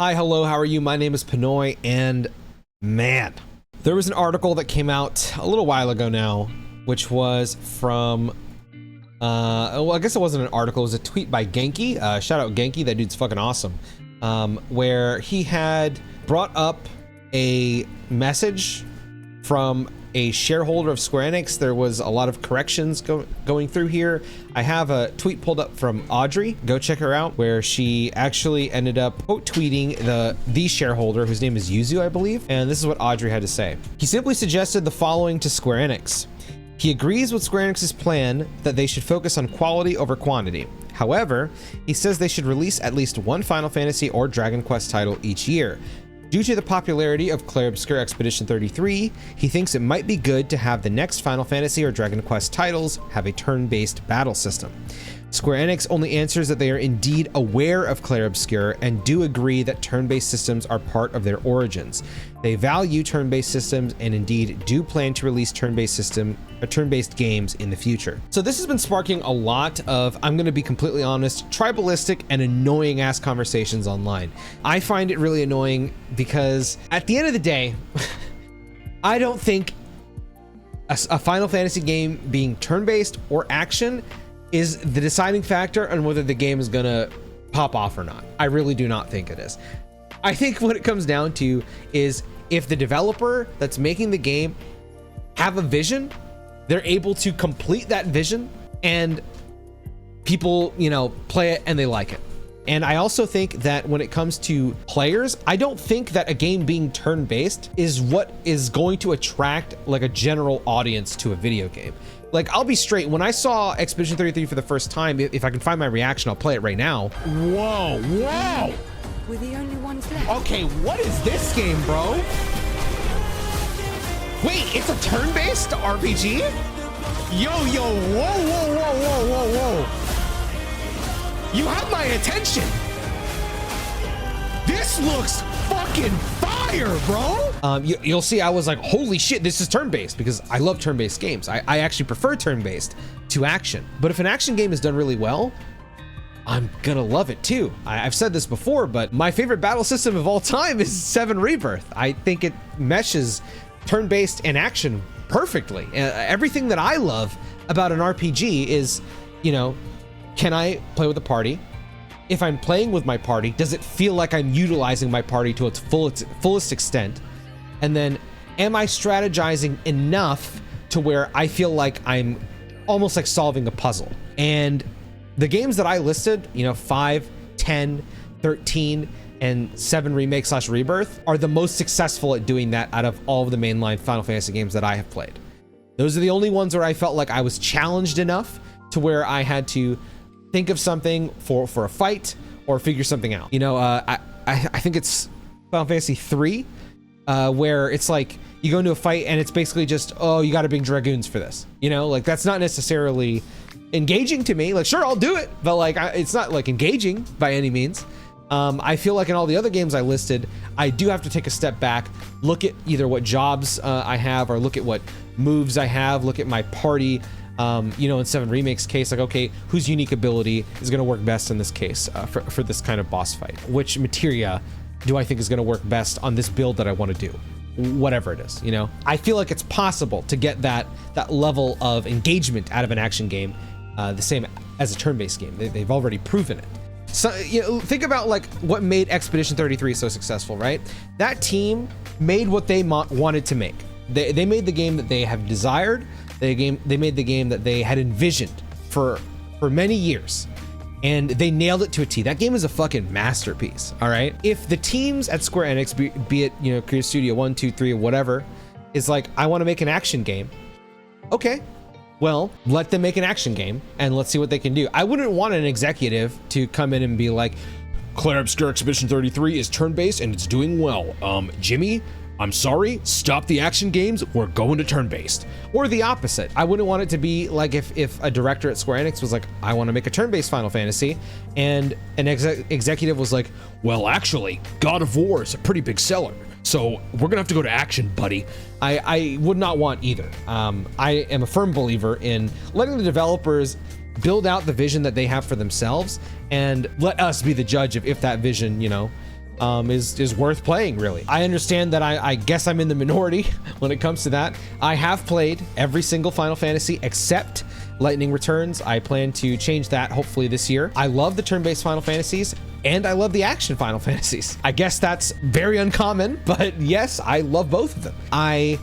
Hi, hello, how are you? My name is Pinoy, and man, there was an article that came out a little while ago now, which was from, well, I guess it wasn't an article, it was a tweet by Genki. Shout out Genki, that dude's fucking awesome. Where he had brought up a message from a shareholder of Square Enix. There was a lot of corrections going through here. I have a tweet pulled up from Audrey. Go check her out, where she actually ended up quote tweeting the shareholder, whose name is Yuzu, I believe. And this is what Audrey had to say. He simply suggested the following to Square Enix. He agrees with Square Enix's plan that they should focus on quality over quantity. However, he says they should release at least one Final Fantasy or Dragon Quest title each year. Due to the popularity of Clair Obscur Expedition 33, he thinks it might be good to have the next Final Fantasy or Dragon Quest titles have a turn-based battle system. Square Enix only answers that they are indeed aware of Clair Obscur and do agree that turn-based systems are part of their origins. They value turn-based systems and indeed do plan to release turn-based games in the future. So this has been sparking a lot of, I'm going to be completely honest, tribalistic and annoying ass conversations online. I find it really annoying because at the end of the day, I don't think a Final Fantasy game being turn-based or action is the deciding factor on whether the game is gonna pop off or not. I really do not think it is. I think what it comes down to is if the developer that's making the game have a vision, they're able to complete that vision and people, you know, play it and they like it. And I also think that when it comes to players, I don't think that a game being turn-based is what is going to attract like a general audience to a video game. Like, I'll be straight, when I saw Expedition 33 for the first time, if I can find my reaction, I'll play it right now. Whoa, whoa! We're the only ones left. Okay, what is this game, bro? Wait, it's a turn-based RPG? Yo, whoa, whoa, whoa, whoa, whoa, whoa. You have my attention. This looks fucking fire, bro. You'll see I was like, holy shit, this is turn-based, because I love turn-based games. I actually prefer turn-based to action. But if an action game is done really well, I'm gonna love it too. I've said this before, but my favorite battle system of all time is 7 Rebirth. I think it meshes turn-based and action perfectly. Everything that I love about an RPG is, you know, can I play with a party? If I'm playing with my party, does it feel like I'm utilizing my party to its fullest extent? And then, am I strategizing enough to where I feel like I'm almost like solving a puzzle? And the games that I listed, you know, 5, 10, 13, and 7 Remake / Rebirth are the most successful at doing that out of all of the mainline Final Fantasy games that I have played. Those are the only ones where I felt like I was challenged enough to where I had to think of something for a fight or figure something out. You know, I think it's Final Fantasy 3, where it's like you go into a fight and it's basically just, oh, you got to bring dragoons for this. You know, like that's not necessarily engaging to me. Like, sure, I'll do it, but like it's not like engaging by any means. I feel like in all the other games I listed, I do have to take a step back, look at either what jobs I have, or look at what moves I have, look at my party. You know, in 7 Remake's case, like, okay, whose unique ability is going to work best in this case for this kind of boss fight? Which materia do I think is going to work best on this build that I want to do? Whatever it is, you know? I feel like it's possible to get that level of engagement out of an action game the same as a turn-based game. They've already proven it. So, you know, think about like what made Expedition 33 so successful, right? That team made what they wanted to make. They made the game that they have desired. They made the game that they had envisioned for many years, and they nailed it to a T. That game is a fucking masterpiece. All right. If the teams at Square Enix, be it, you know, Creative Studio 1, 2, 3, or whatever, is like, I want to make an action game. Okay, well, let them make an action game and let's see what they can do. I wouldn't want an executive to come in and be like, Clair Obscur Expedition 33 is turn-based and it's doing well. Jimmy, I'm sorry, stop the action games, we're going to turn-based. Or the opposite. I wouldn't want it to be like if a director at Square Enix was like, I want to make a turn-based Final Fantasy, and an executive was like, well, actually, God of War is a pretty big seller, so we're gonna have to go to action, buddy. I would not want either. I am a firm believer in letting the developers build out the vision that they have for themselves and let us be the judge of if that vision, you know, is worth playing, really. I understand that I guess I'm in the minority when it comes to that. I have played every single Final Fantasy except Lightning Returns. I plan to change that hopefully this year. I love the turn-based Final Fantasies, and I love the action Final Fantasies. I guess that's very uncommon, but yes, I love both of them. I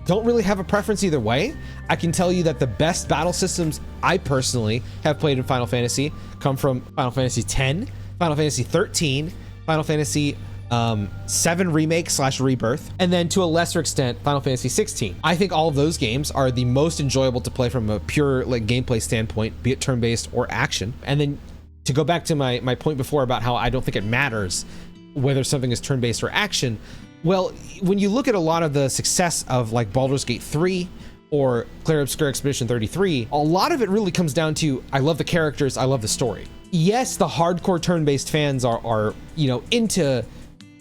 don't really have a preference either way. I can tell you that the best battle systems I personally have played in Final Fantasy come from Final Fantasy X, Final Fantasy 13, Final Fantasy 7 Remake / Rebirth, and then to a lesser extent, Final Fantasy 16. I think all of those games are the most enjoyable to play from a pure like gameplay standpoint, be it turn-based or action. And then to go back to my point before about how I don't think it matters whether something is turn-based or action, well, when you look at a lot of the success of like Baldur's Gate 3 or Clair Obscur Expedition 33, a lot of it really comes down to, I love the characters, I love the story. Yes, the hardcore turn-based fans are you know, into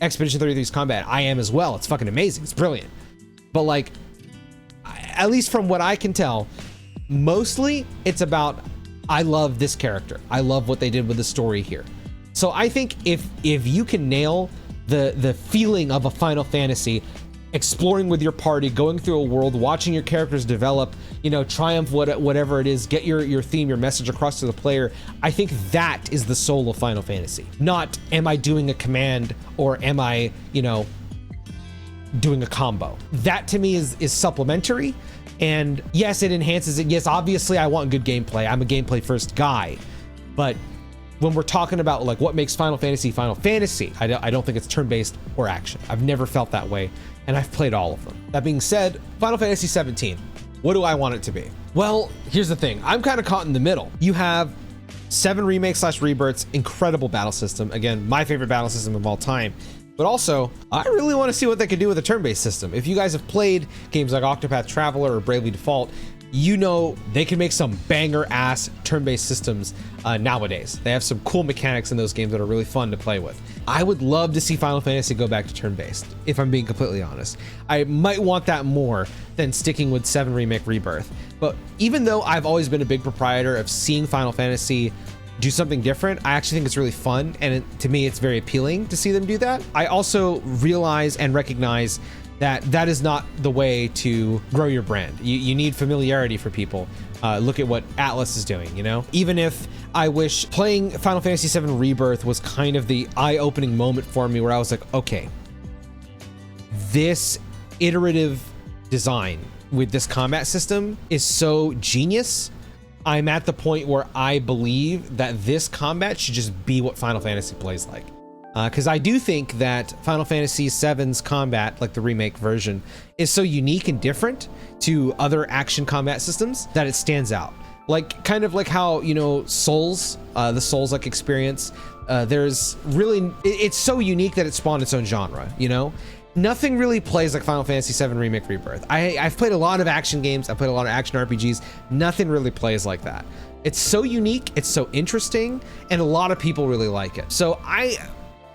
Expedition 33's combat. I am as well. It's fucking amazing. It's brilliant. But like, at least from what I can tell, mostly it's about, I love this character. I love what they did with the story here. So I think if you can nail the feeling of a Final Fantasy, exploring with your party, going through a world, watching your characters develop, you know, triumph, whatever it is, get your theme, your message across to the player. I think that is the soul of Final Fantasy. Not, am I doing a command or am I, you know, doing a combo? That to me is supplementary. And yes, it enhances it. Yes, obviously I want good gameplay. I'm a gameplay first guy. But when we're talking about like what makes Final Fantasy Final Fantasy, I don't think it's turn-based or action. I've never felt that way, and I've played all of them. That being said, Final Fantasy 17, what do I want it to be? Well, here's the thing. I'm kind of caught in the middle. You have 7 Remake / Rebirth's incredible battle system. Again, my favorite battle system of all time. But also, I really want to see what they can do with a turn-based system. If you guys have played games like Octopath Traveler or Bravely Default, you know they can make some banger-ass turn-based systems nowadays. They have some cool mechanics in those games that are really fun to play with. I would love to see Final Fantasy go back to turn-based, if I'm being completely honest. I might want that more than sticking with 7 Remake Rebirth. But even though I've always been a big proprietor of seeing Final Fantasy do something different, I actually think it's really fun, and to me it's very appealing to see them do that. I also realize and recognize that is not the way to grow your brand. You need familiarity for people. Look at what Atlas is doing, you know? Even if I wish playing Final Fantasy VII Rebirth was kind of the eye-opening moment for me where I was like, okay, this iterative design with this combat system is so genius. I'm at the point where I believe that this combat should just be what Final Fantasy plays like. Because I do think that Final Fantasy VII's combat, like the remake version, is so unique and different to other action combat systems that it stands out. Like, kind of like how, you know, Souls, the Souls-like experience, there's really, it's so unique that it spawned its own genre, you know? Nothing really plays like Final Fantasy VII Remake Rebirth. I've played a lot of action games, I've played a lot of action RPGs, nothing really plays like that. It's so unique, it's so interesting, and a lot of people really like it. So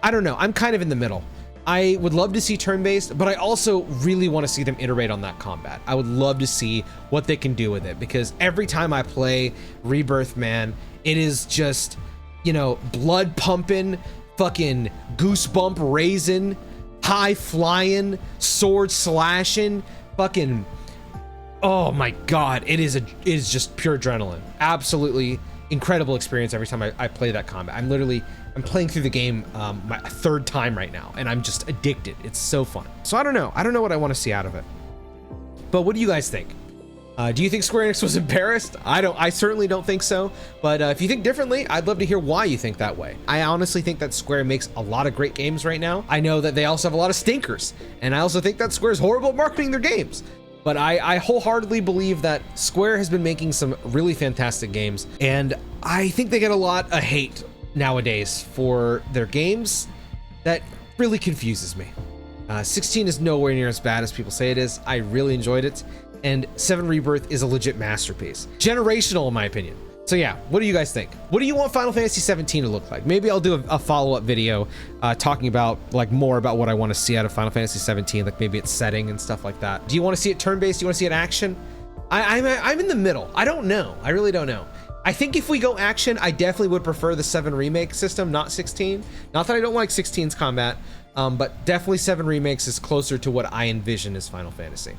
I don't know, I'm kind of in the middle. I would love to see turn-based, but I also really want to see them iterate on that combat. I would love to see what they can do with it, because every time I play Rebirth, man, it is just, you know, blood pumping, fucking goosebump raising, high flying, sword slashing, fucking, oh my God, it is just pure adrenaline. Absolutely incredible experience every time I play that combat. I'm playing through the game my third time right now, and I'm just addicted. It's so fun. So I don't know what I want to see out of it. But what do you guys think? Do you think Square Enix was embarrassed? I certainly don't think so. But if you think differently, I'd love to hear why you think that way. I honestly think that Square makes a lot of great games right now. I know that they also have a lot of stinkers, and I also think that Square's horrible at marketing their games. But I wholeheartedly believe that Square has been making some really fantastic games, and I think they get a lot of hate nowadays for their games that really confuses me. 16 is nowhere near as bad as people say it is. I really enjoyed it, and 7 Rebirth is a legit masterpiece. Generational in my opinion. So yeah, what do you guys think? What do you want Final Fantasy 17 to look like? Maybe I'll do a follow-up video talking about like more about what I want to see out of Final Fantasy 17, like maybe its setting and stuff like that. Do you want to see it turn-based? Do you want to see it action? I'm in the middle. I don't know. I really don't know. I think if we go action, I definitely would prefer the 7 remake system, not 16. Not that I don't like 16's combat, but definitely 7 remakes is closer to what I envision as Final Fantasy.